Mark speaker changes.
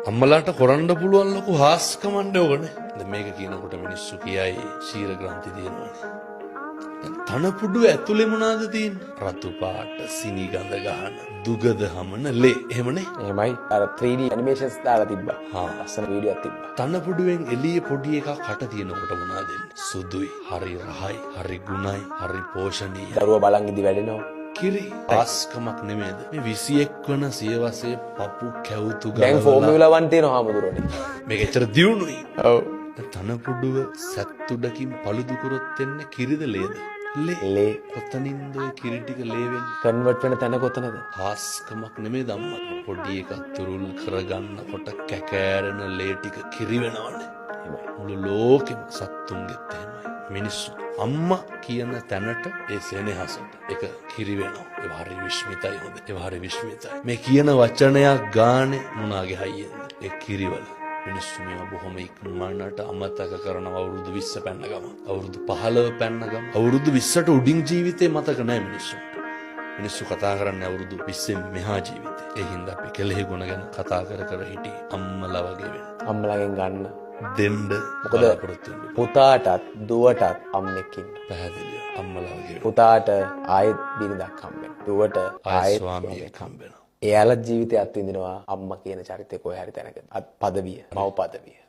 Speaker 1: අම්මලාට කරන්න පුළුවන් ලොකු හාස්කමක් ඕනේ. දැන් මේක කියනකොට මිනිස්සු කියයි ශීල ග්‍රන්ථි තියෙනවානේ. තනපුඩුව ඇතුලේ මොනවද තියෙන්නේ? රතු පාට, සිනි ගඳ ගහන, දුගද හමන ලේ. එහෙමනේ.
Speaker 2: එහෙමයි. අර 3D animations දාලා තිබ්බා. ලස්සන වීඩියෝ එකක් තිබ්බා.
Speaker 1: තනපුඩුවෙන් එළියේ පොඩි එකක් කට තියෙනකොට මොනවද දෙන්නේ? සුදුයි, හරි රහයි, හරි ගුණයි, හරි පෝෂණීයයි.
Speaker 2: දරුවා බලන් ඉදි වැඩෙනවා.
Speaker 1: කිරි ආස්කමක් නෙමෙයිද? මේ 21 වන සියවසේ පපු කැවුතු
Speaker 2: දැන් ෆෝමියුලා 1 තියෙනවා හාමුදුරනේ.
Speaker 1: මේක ඇත්තට දියුණුයි.
Speaker 2: ඔව්.
Speaker 1: තනපුඩුව සැත්තුඩකින් පළුදු කරොත් එන්නේ කිරිද ලේද?
Speaker 2: ලේ.
Speaker 1: කොතනින්ද ඔය කිරි ටික ලේ වෙන්නේ?
Speaker 2: කන්වර්ට් වෙන තැන කොතනද?
Speaker 1: ආස්කමක් නෙමෙයිද අම්මා? පොඩි එකක් තුරුල් කරගන්නකොට කැකෑරෙන ලේ ටික කිරි වෙනවනේ. මුළු ලෝකෙම සත්තුන්ගෙත් එහෙමයි. මිනිස්සු අම්මා කියන තැනට ඒ සෙනෙහසට ඒක කිරි වෙනවා. ඒ හරි විශ්මිතයි හොඳ. ඒ හරි විශ්මිතයි. මේ කියන වචනයක් ගානේ මොනාගේ හයියෙන්ද? ඒ කිරිවල. මිනිස්සු මේවා බොහොම ඉක්මනට අමතක කරනවා. අවුරුදු 20 පැන්න ගම. අවුරුදු 15 පැන්න ගම. අවුරුදු 20ට උඩින් ජීවිතේ මතක නැහැ මිනිස්සුන්ට. මිනිස්සු කතා කරන්නේ අවුරුදු 20න් මෙහා ජීවිතේ. ඒ හින්දා අපි කෙලෙහි ගුණ ගැන කතා කර කර හිටි අම්මලා වගේ වෙන.
Speaker 2: අම්මලාගෙන් ගන්න.
Speaker 1: දෙන්න
Speaker 2: මොකද පුතාටත් දුවටත් අම්මෙක් ඉන්න.
Speaker 1: පැහැදිලිව අම්මලා වගේ වෙන.
Speaker 2: පුතාට ආයෙත් බිරිඳක් හම්බෙනවා. දුවට ආයෙත්
Speaker 1: ස්වාමියෙක් හම්බෙනවා.
Speaker 2: එයාලා ජීවිතය අත්විඳිනවා අම්මා කියන චරිතේ කොහේ හරි තැනක. පදවිය, මව් පදවිය.